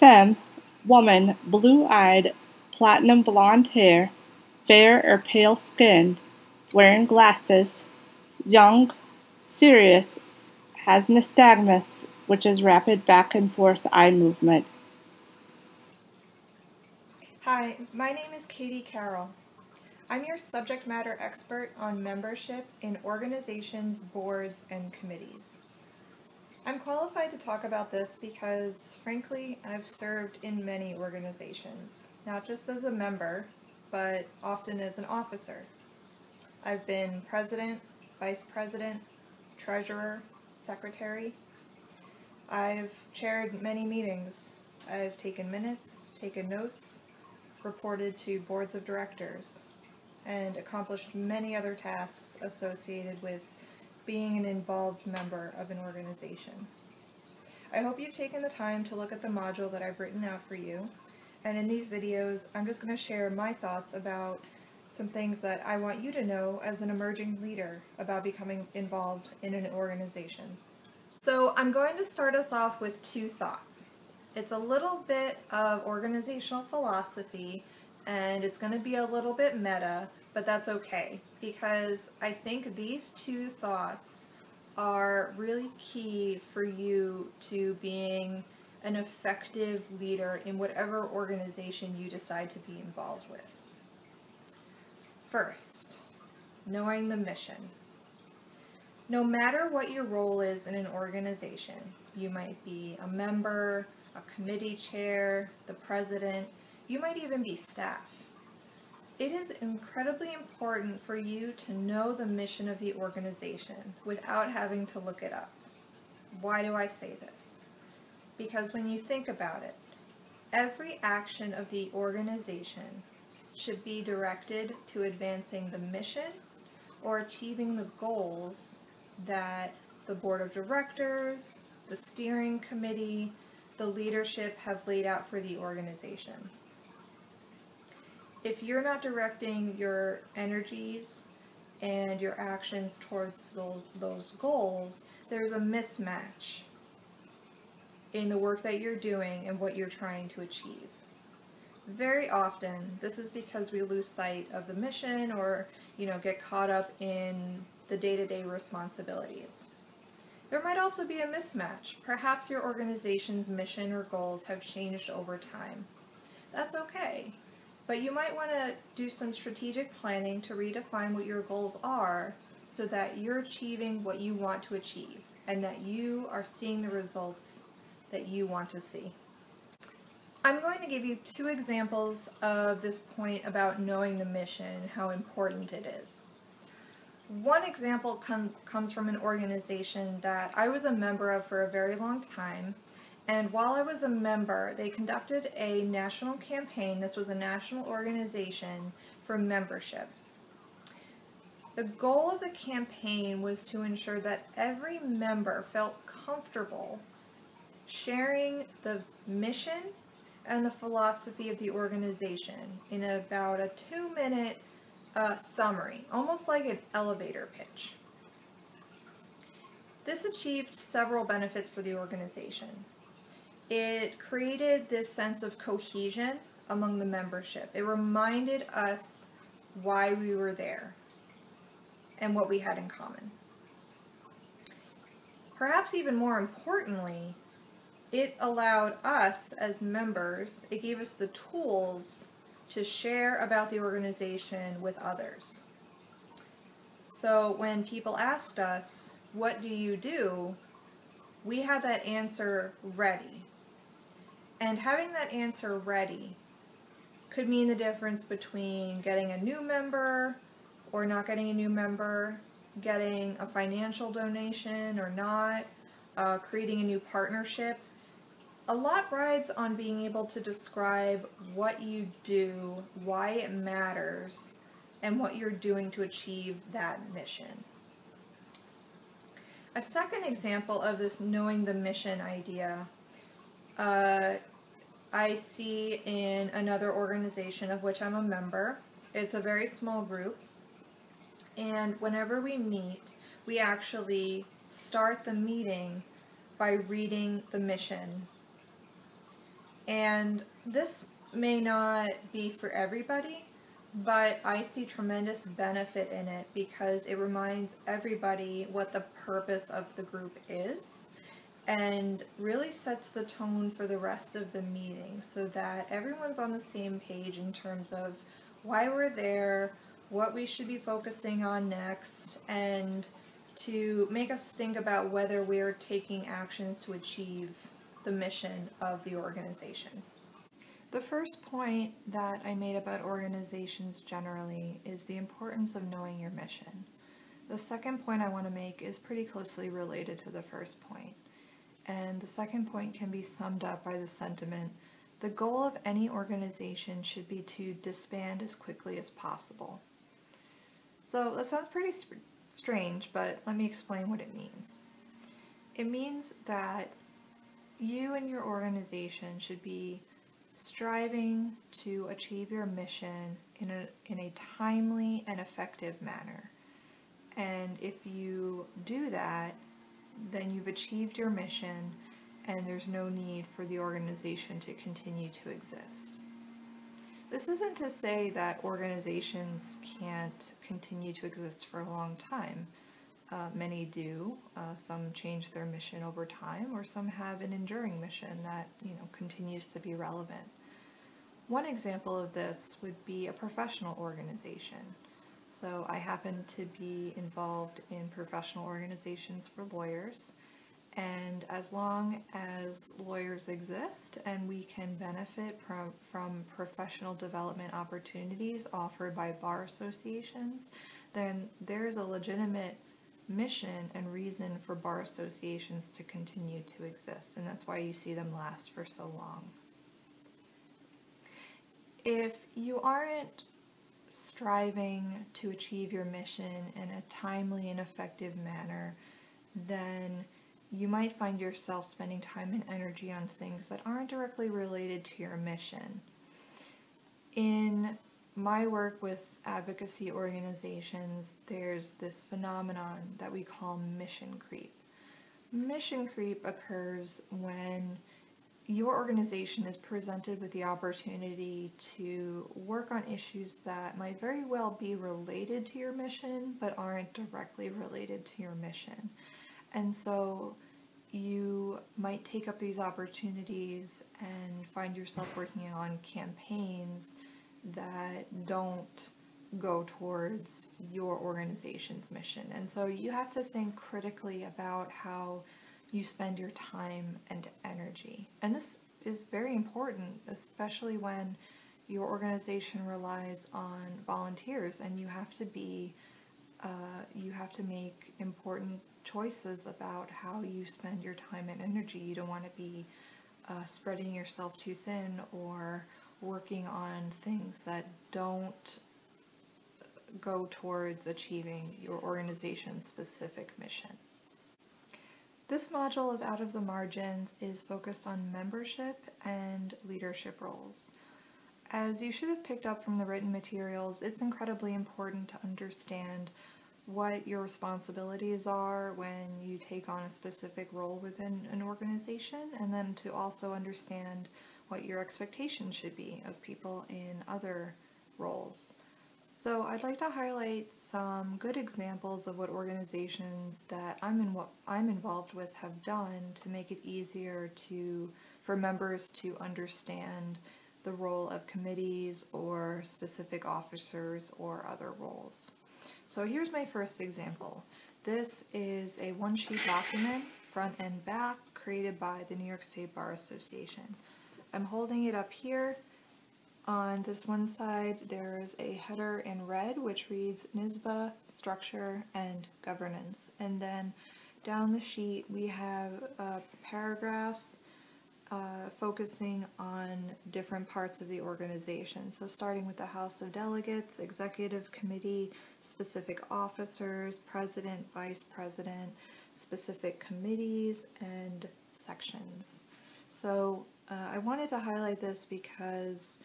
Femme, woman, blue-eyed, platinum blonde hair, fair or pale skinned, wearing glasses, young, serious, has nystagmus, which is rapid back and forth eye movement. Hi, my name is Katie Carroll. I'm your subject matter expert on membership in organizations, boards, and committees. I'm qualified to talk about this because, frankly, I've served in many organizations, not just as a member, but often as an officer. I've been president, vice president, treasurer, secretary. I've chaired many meetings. I've taken minutes, taken notes, reported to boards of directors, and accomplished many other tasks associated with being an involved member of an organization. I hope you've taken the time to look at the module that I've written out for you, and in these videos I'm just going to share my thoughts about some things that I want you to know as an emerging leader about becoming involved in an organization. So I'm going to start us off with two thoughts. It's a little bit of organizational philosophy, and it's going to be a little bit meta, but that's okay, because I think these two thoughts are really key for you to being an effective leader in whatever organization you decide to be involved with. First, knowing the mission. No matter what your role is in an organization, you might be a member, a committee chair, the president, you might even be staff. It is incredibly important for you to know the mission of the organization without having to look it up. Why do I say this? Because when you think about it, every action of the organization should be directed to advancing the mission or achieving the goals that the board of directors, the steering committee, the leadership have laid out for the organization. If you're not directing your energies and your actions towards those goals, there's a mismatch in the work that you're doing and what you're trying to achieve. Very often, this is because we lose sight of the mission or, get caught up in the day-to-day responsibilities. There might also be a mismatch. Perhaps your organization's mission or goals have changed over time. That's okay. But you might want to do some strategic planning to redefine what your goals are so that you're achieving what you want to achieve and that you are seeing the results that you want to see. I'm going to give you two examples of this point about knowing the mission and how important it is. One example comes from an organization that I was a member of for a very long time, and while I was a member, they conducted a national campaign. This was a national organization for membership. The goal of the campaign was to ensure that every member felt comfortable sharing the mission and the philosophy of the organization in about a 2-minute summary, almost like an elevator pitch. This achieved several benefits for the organization. It created this sense of cohesion among the membership. It reminded us why we were there and what we had in common. Perhaps even more importantly, it allowed us as members, it gave us the tools to share about the organization with others. So when people asked us, "What do you do?" we had that answer ready. And having that answer ready could mean the difference between getting a new member or not getting a new member, getting a financial donation or not, creating a new partnership. A lot rides on being able to describe what you do, why it matters, and what you're doing to achieve that mission. A second example of this knowing the mission idea I see in another organization of which I'm a member. It's a very small group, and whenever we meet, we actually start the meeting by reading the mission. And this may not be for everybody, but I see tremendous benefit in it because it reminds everybody what the purpose of the group is and really sets the tone for the rest of the meeting so that everyone's on the same page in terms of why we're there, what we should be focusing on next, and to make us think about whether we're taking actions to achieve the mission of the organization. The first point that I made about organizations generally is the importance of knowing your mission. The second point I want to make is pretty closely related to the first point. And the second point can be summed up by the sentiment, the goal of any organization should be to disband as quickly as possible. So that sounds pretty strange, but let me explain what it means. It means that you and your organization should be striving to achieve your mission in a timely and effective manner. And if you do that, then you've achieved your mission and there's no need for the organization to continue to exist. This isn't to say that organizations can't continue to exist for a long time. Many do. Some change their mission over time, or some have an enduring mission that continues to be relevant. One example of this would be a professional organization. So I happen to be involved in professional organizations for lawyers, and as long as lawyers exist and we can benefit from professional development opportunities offered by bar associations, then there is a legitimate mission and reason for bar associations to continue to exist, and that's why you see them last for so long. If you aren't striving to achieve your mission in a timely and effective manner, then you might find yourself spending time and energy on things that aren't directly related to your mission. In my work with advocacy organizations, there's this phenomenon that we call mission creep. Mission creep occurs when your organization is presented with the opportunity to work on issues that might very well be related to your mission but aren't directly related to your mission. And so you might take up these opportunities and find yourself working on campaigns that don't go towards your organization's mission. And so you have to think critically about how you spend your time and energy. And this is very important, especially when your organization relies on volunteers and you have to make important choices about how you spend your time and energy. You don't want to be spreading yourself too thin or working on things that don't go towards achieving your organization's specific mission. This module of Out of the Margins is focused on membership and leadership roles. As you should have picked up from the written materials, it's incredibly important to understand what your responsibilities are when you take on a specific role within an organization, and then to also understand what your expectations should be of people in other roles. So I'd like to highlight some good examples of what organizations that I'm involved with have done to make it easier for members to understand the role of committees or specific officers or other roles. So here's my first example. This is a one-sheet document, front and back, created by the New York State Bar Association. I'm holding it up here. On this one side, there's a header in red, which reads NYSBA, Structure, and Governance. And then down the sheet, we have paragraphs focusing on different parts of the organization. So starting with the House of Delegates, Executive Committee, specific officers, President, Vice President, specific committees, and sections. So I wanted to highlight this because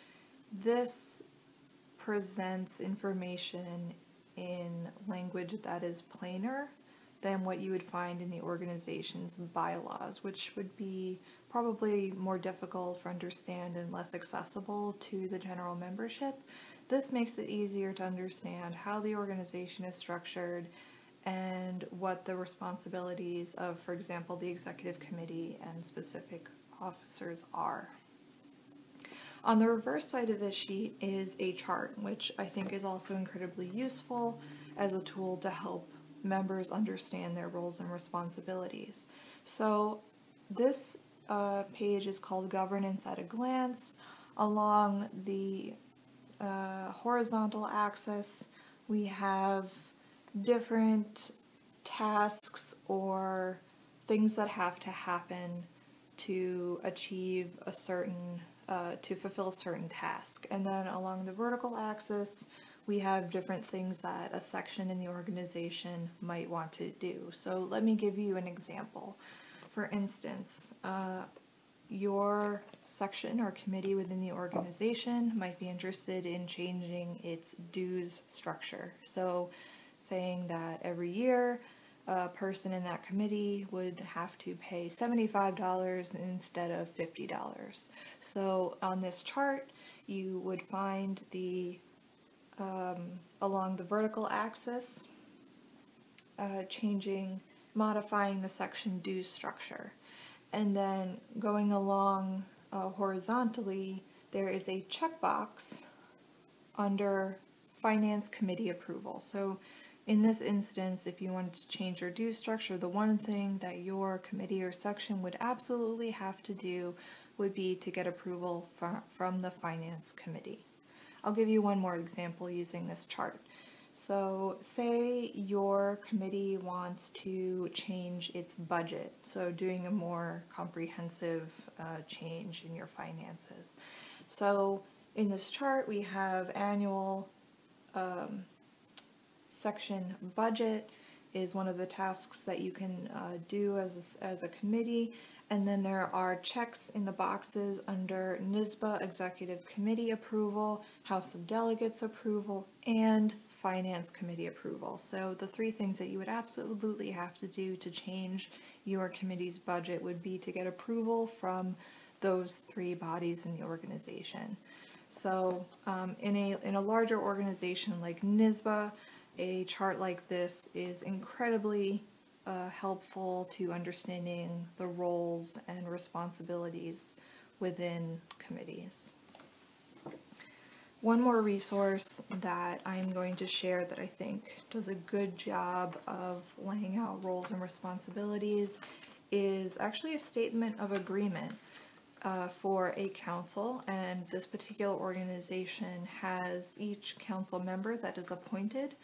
this presents information in language that is plainer than what you would find in the organization's bylaws, which would be probably more difficult for understand and less accessible to the general membership. This makes it easier to understand how the organization is structured and what the responsibilities of, for example, the executive committee and specific officers are. On the reverse side of this sheet is a chart, which I think is also incredibly useful as a tool to help members understand their roles and responsibilities. So this page is called Governance at a Glance. Along the horizontal axis, we have different tasks or things that have to happen to achieve a certain, to fulfill a certain task. And then along the vertical axis, we have different things that a section in the organization might want to do. So let me give you an example. For instance, your section or committee within the organization might be interested in changing its dues structure. So saying that every year a person in that committee would have to pay $75 instead of $50. So on this chart, you would find the along the vertical axis, modifying the section dues structure. And then going along horizontally, there is a checkbox under Finance Committee approval. So in this instance, if you wanted to change your dues structure, the one thing that your committee or section would absolutely have to do would be to get approval from the Finance Committee. I'll give you one more example using this chart. So say your committee wants to change its budget, so doing a more comprehensive change in your finances. So in this chart we have annual section budget is one of the tasks that you can do as a committee, and then there are checks in the boxes under NYSSBA Executive Committee approval, House of Delegates approval, and Finance Committee approval. So the three things that you would absolutely have to do to change your committee's budget would be to get approval from those three bodies in the organization. So in a larger organization like NYSSBA, a chart like this is incredibly helpful to understanding the roles and responsibilities within committees. One more resource that I'm going to share that I think does a good job of laying out roles and responsibilities is actually a statement of agreement for a council, and this particular organization has each council member that is appointed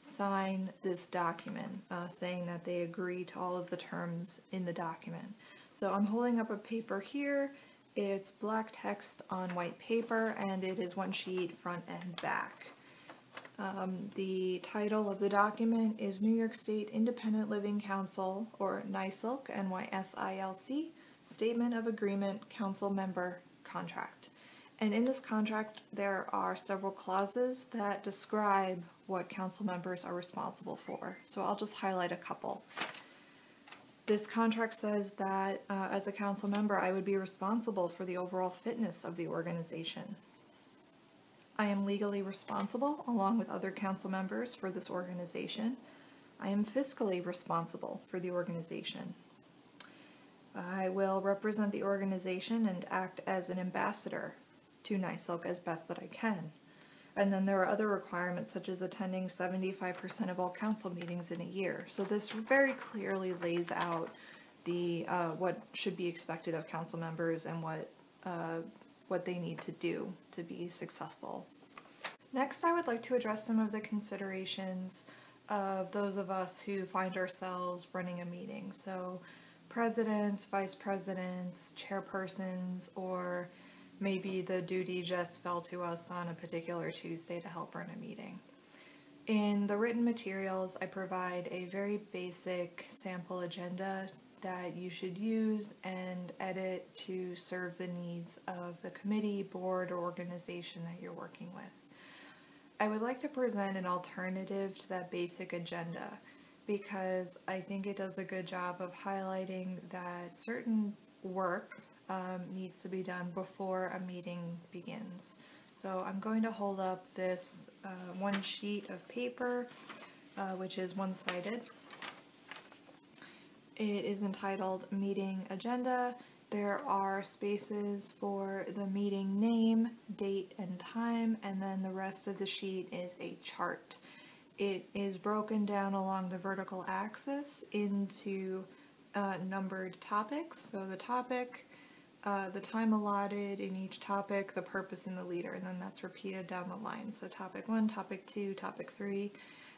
sign this document saying that they agree to all of the terms in the document. So I'm holding up a paper here. It's black text on white paper, and it is one sheet front and back. The title of the document is New York State Independent Living Council, or NYSILC, NYSILC, Statement of Agreement Council Member Contract. And in this contract, there are several clauses that describe what council members are responsible for. So I'll just highlight a couple. This contract says that as a council member, I would be responsible for the overall fitness of the organization. I am legally responsible, along with other council members, for this organization. I am fiscally responsible for the organization. I will represent the organization and act as an ambassador to NYSILC as best that I can. And then there are other requirements such as attending 75% of all council meetings in a year. So this very clearly lays out the what should be expected of council members and what they need to do to be successful. Next, I would like to address some of the considerations of those of us who find ourselves running a meeting. So presidents, vice presidents, chairpersons, or maybe the duty just fell to us on a particular Tuesday to help run a meeting. In the written materials, I provide a very basic sample agenda that you should use and edit to serve the needs of the committee, board, or organization that you're working with. I would like to present an alternative to that basic agenda because I think it does a good job of highlighting that certain work needs to be done before a meeting begins. So I'm going to hold up this one sheet of paper, which is one-sided. It is entitled Meeting Agenda. There are spaces for the meeting name, date, and time, and then the rest of the sheet is a chart. It is broken down along the vertical axis into numbered topics. So the topic, the time allotted in each topic, the purpose, and the leader, and then that's repeated down the line. So topic 1, topic 2, topic 3,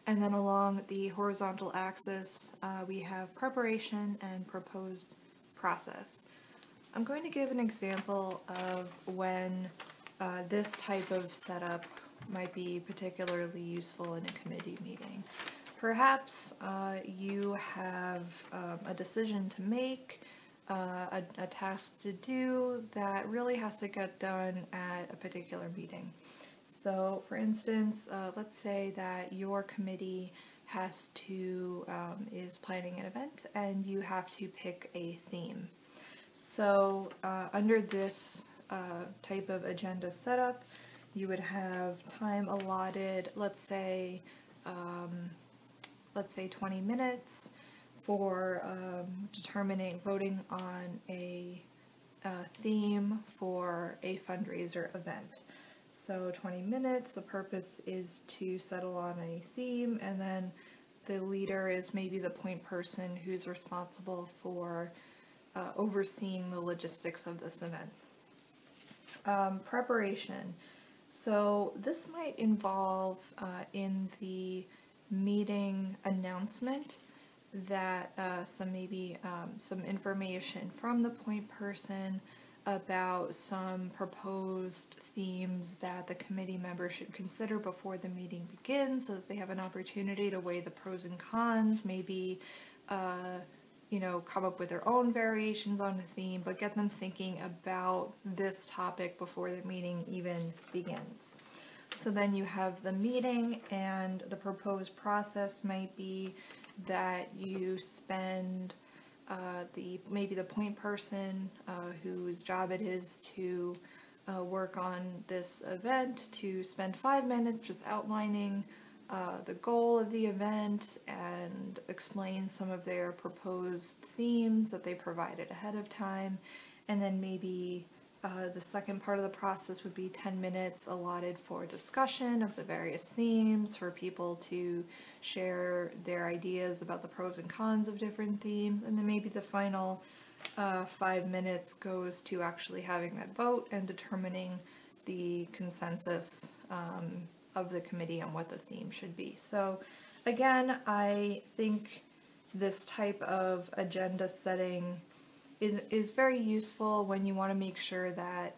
and then along the horizontal axis we have preparation and proposed process. I'm going to give an example of when this type of setup might be particularly useful in a committee meeting. Perhaps you have a decision to make, a task to do that really has to get done at a particular meeting. So for instance, let's say that your committee has to, is planning an event and you have to pick a theme. So under this type of agenda setup, you would have time allotted, let's say 20 minutes for voting on a theme for a fundraiser event. So 20 minutes, the purpose is to settle on a theme, and then the leader is maybe the point person who's responsible for overseeing the logistics of this event. Preparation. So this might involve in the meeting announcement that some information from the point person about some proposed themes that the committee members should consider before the meeting begins, so that they have an opportunity to weigh the pros and cons, maybe come up with their own variations on the theme, but get them thinking about this topic before the meeting even begins. So then you have the meeting, and the proposed process might be that you spend maybe the point person whose job it is to work on this event to spend 5 minutes just outlining the goal of the event and explain some of their proposed themes that they provided ahead of time, and then maybe the second part of the process would be 10 minutes allotted for discussion of the various themes, for people to share their ideas about the pros and cons of different themes, and then maybe the final 5 minutes goes to actually having that vote and determining the consensus of the committee on what the theme should be. So again, I think this type of agenda setting is very useful when you want to make sure that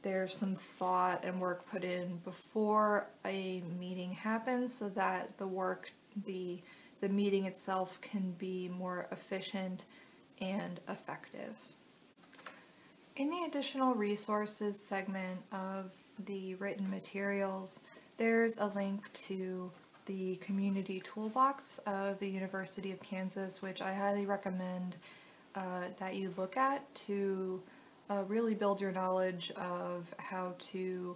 there's some thought and work put in before a meeting happens, so that the meeting itself can be more efficient and effective. In the additional resources segment of the written materials, there's a link to the community toolbox of the University of Kansas, which I highly recommend that you look at to really build your knowledge of how to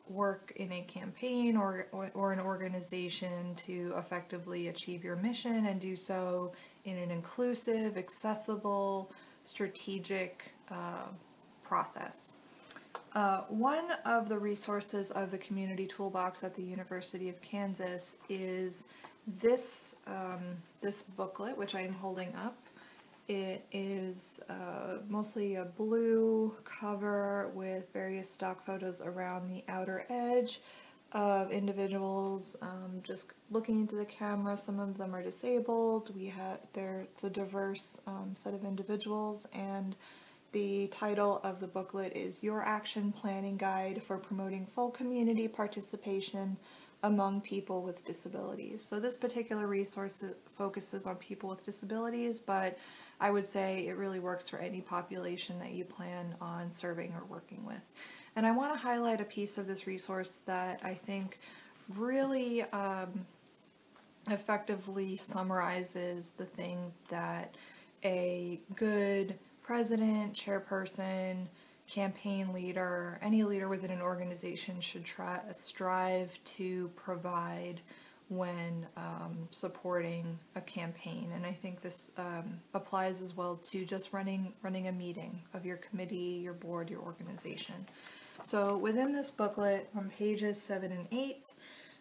work in a campaign or an organization to effectively achieve your mission, and do so in an inclusive, accessible, strategic process. One of the resources of the community toolbox at the University of Kansas is this booklet, which I am holding up. It is mostly a blue cover with various stock photos around the outer edge of individuals just looking into the camera. Some of them are disabled. It's a diverse set of individuals, and the title of the booklet is Your Action Planning Guide for Promoting Full Community Participation Among People with Disabilities. So this particular resource focuses on people with disabilities, but I would say it really works for any population that you plan on serving or working with. And I want to highlight a piece of this resource that I think really effectively summarizes the things that a good president, chairperson, campaign leader, any leader within an organization should strive to provide when supporting a campaign. And I think this applies as well to just running a meeting of your committee, your board, your organization. So within this booklet on pages 7 and 8,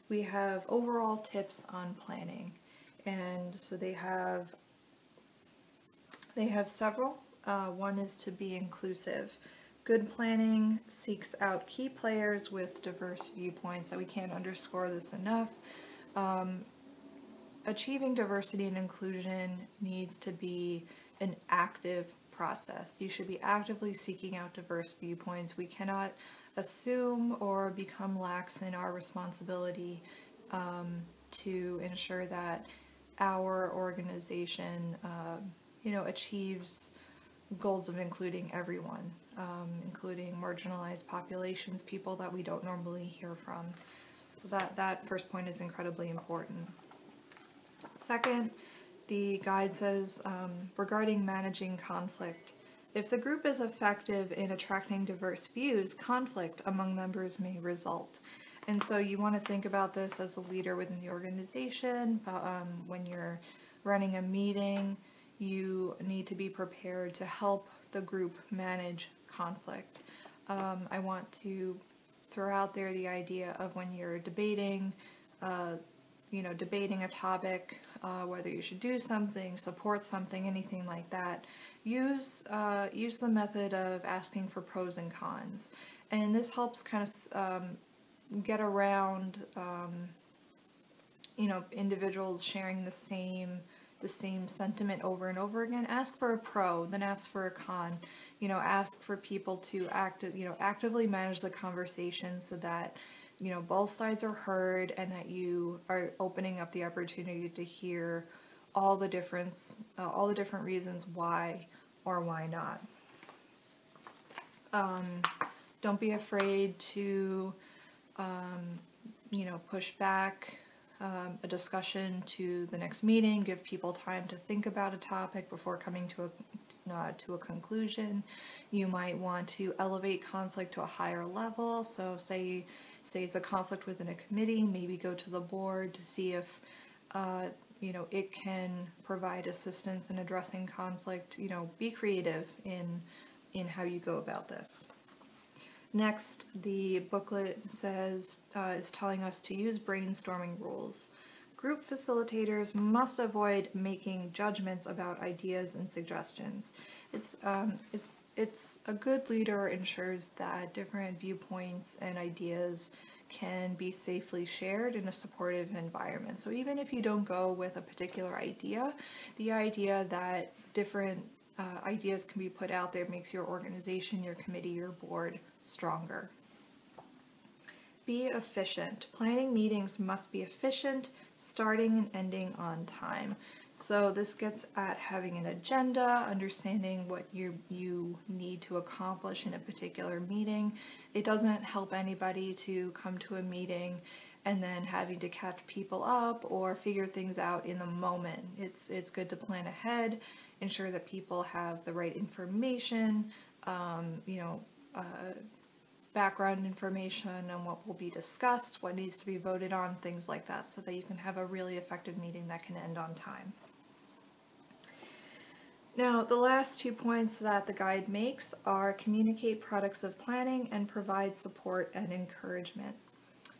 we have overall tips on planning. And so they have several. One is to be inclusive. Good planning seeks out key players with diverse viewpoints. That we can't underscore this enough. Achieving diversity and inclusion needs to be an active process. You should be actively seeking out diverse viewpoints. We cannot assume or become lax in our responsibility to ensure that our organization achieves goals of including everyone, including marginalized populations, people that we don't normally hear from. So that first point is incredibly important. Second, the guide says, regarding managing conflict, if the group is effective in attracting diverse views, conflict among members may result. And so you want to think about this as a leader within the organization. When you're running a meeting, you need to be prepared to help the group manage conflict. I want to throw out there the idea of when you're debating, debating a topic, whether you should do something, support something, anything like that, use the method of asking for pros and cons. And this helps kind of get around, individuals sharing the same sentiment over and over again. Ask for a pro, then ask for a con. Ask for people to actively manage the conversation so that both sides are heard and that you are opening up the opportunity to hear all the different reasons why or why not. Don't be afraid to push back a discussion to the next meeting. Give people time to think about a topic before coming to a conclusion. You might want to elevate conflict to a higher level. So say it's a conflict within a committee, maybe go to the board to see if it can provide assistance in addressing conflict. Be creative in how you go about this. Next, the booklet is telling us to use brainstorming rules. Group facilitators must avoid making judgments about ideas and suggestions. It's a good leader ensures that different viewpoints and ideas can be safely shared in a supportive environment. So even if you don't go with a particular idea, the idea that different ideas can be put out there makes your organization, your committee, your board stronger. Be efficient. Planning meetings must be efficient, starting and ending on time. So this gets at having an agenda, understanding what you need to accomplish in a particular meeting. It doesn't help anybody to come to a meeting and then having to catch people up or figure things out in the moment. It's good to plan ahead, ensure that people have the right information, background information on what will be discussed, what needs to be voted on, things like that, so that you can have a really effective meeting that can end on time. Now, the last 2 points that the guide makes are communicate products of planning and provide support and encouragement.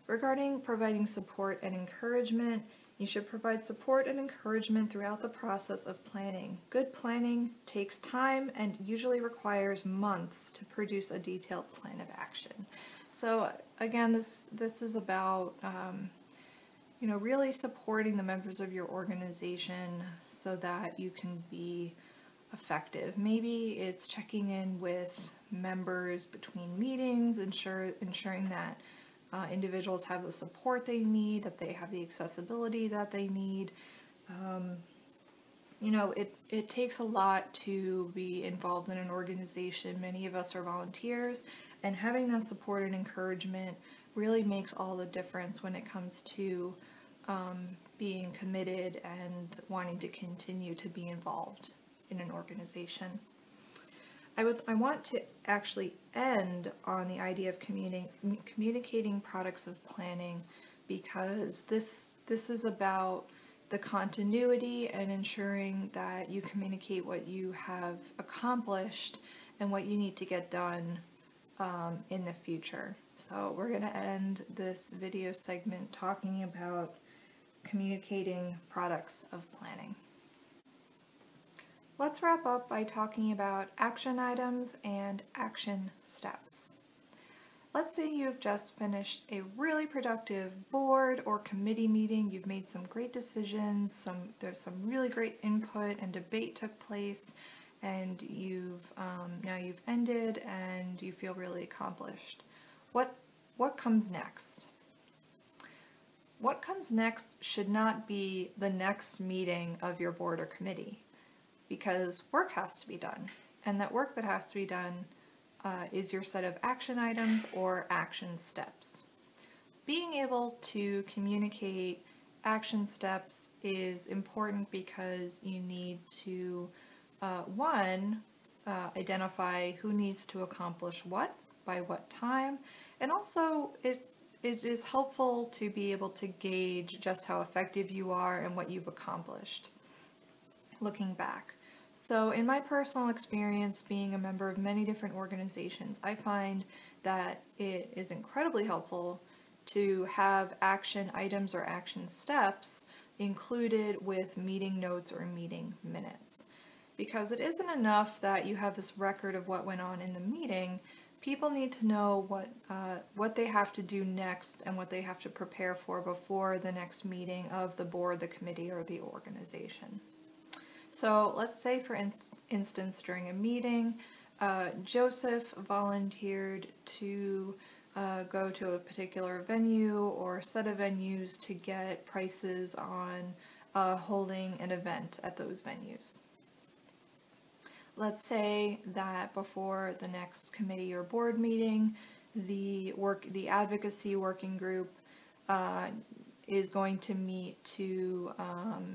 Regarding providing support and encouragement, you should provide support and encouragement throughout the process of planning. Good planning takes time and usually requires months to produce a detailed plan of action. So again, this is about really supporting the members of your organization so that you can be effective. Maybe it's checking in with members between meetings, ensuring that individuals have the support they need, that they have the accessibility that they need. It takes a lot to be involved in an organization. Many of us are volunteers, and having that support and encouragement really makes all the difference when it comes to being committed and wanting to continue to be involved in an organization. I want to actually end on the idea of communicating products of planning, because this is about the continuity and ensuring that you communicate what you have accomplished and what you need to get done in the future. So we're going to end this video segment talking about communicating products of planning. Let's wrap up by talking about action items and action steps. Let's say you've just finished a really productive board or committee meeting. You've made some great decisions, there's some really great input and debate took place, and now you've ended and you feel really accomplished. What comes next? What comes next should not be the next meeting of your board or committee, because work has to be done, and that work that has to be done is your set of action items or action steps. Being able to communicate action steps is important because you need to, one, identify who needs to accomplish what, by what time, and also it is helpful to be able to gauge just how effective you are and what you've accomplished looking back. So in my personal experience being a member of many different organizations, I find that it is incredibly helpful to have action items or action steps included with meeting notes or meeting minutes. Because it isn't enough that you have this record of what went on in the meeting. People need to know what they have to do next and what they have to prepare for before the next meeting of the board, the committee, or the organization. So let's say, for instance, during a meeting, Joseph volunteered to go to a particular venue or set of venues to get prices on holding an event at those venues. Let's say that before the next committee or board meeting, the advocacy working group is going to meet to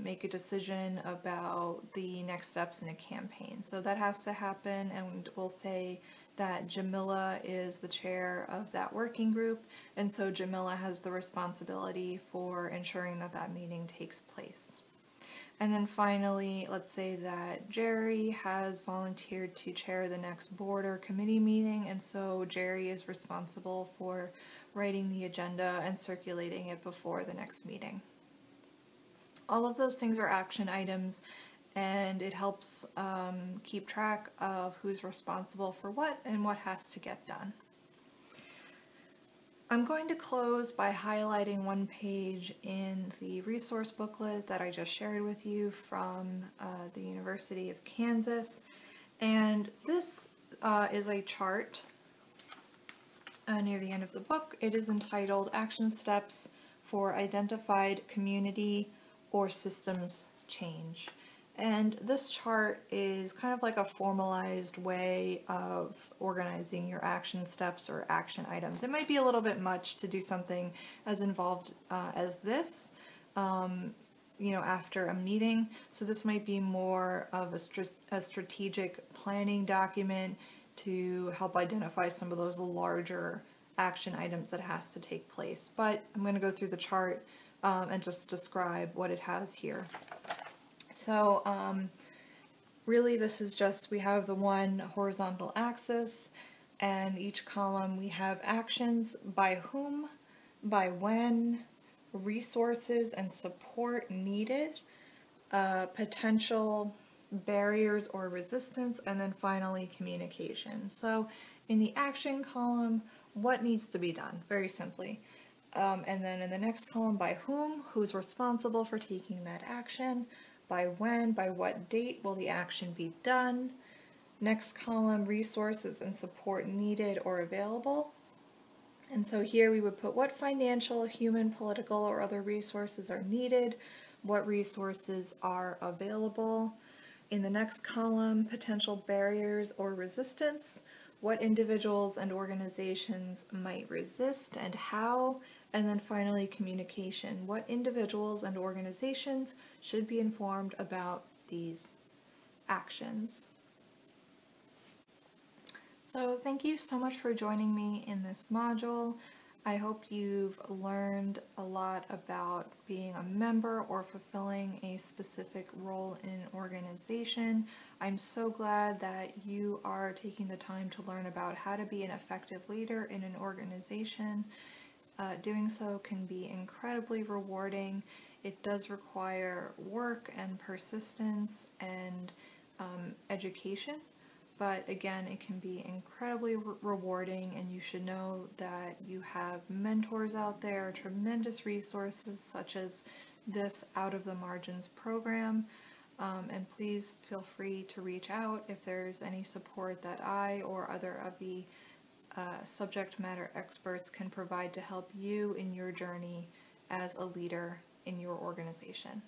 make a decision about the next steps in a campaign. So that has to happen, and we'll say that Jamila is the chair of that working group, and so Jamila has the responsibility for ensuring that that meeting takes place. And then finally, let's say that Jerry has volunteered to chair the next board or committee meeting, and so Jerry is responsible for writing the agenda and circulating it before the next meeting. All of those things are action items, and it helps keep track of who's responsible for what and what has to get done. I'm going to close by highlighting one page in the resource booklet that I just shared with you from the University of Kansas. And this is a chart near the end of the book. It is entitled Action Steps for Identified Community or Systems Change. And this chart is kind of like a formalized way of organizing your action steps or action items. It might be a little bit much to do something as involved as this, after a meeting. So this might be more of a strategic planning document to help identify some of those larger action items that has to take place. But I'm going to go through the chart and just describe what it has here. So really this is just, we have the one horizontal axis, and each column we have actions, by whom, by when, resources and support needed, potential barriers or resistance, and then finally communication. So in the action column, what needs to be done, very simply. And then in the next column, by whom, who's responsible for taking that action, by when, by what date will the action be done. Next column, resources and support needed or available. And so here we would put what financial, human, political, or other resources are needed, what resources are available. In the next column, potential barriers or resistance, what individuals and organizations might resist and how. And then finally, communication, what individuals and organizations should be informed about these actions. So thank you so much for joining me in this module. I hope you've learned a lot about being a member or fulfilling a specific role in an organization. I'm so glad that you are taking the time to learn about how to be an effective leader in an organization. Doing so can be incredibly rewarding. It does require work and persistence and education, but again, it can be incredibly rewarding, and you should know that you have mentors out there, tremendous resources such as this Out of the Margins program. And please feel free to reach out if there's any support that I or other of the subject matter experts can provide to help you in your journey as a leader in your organization.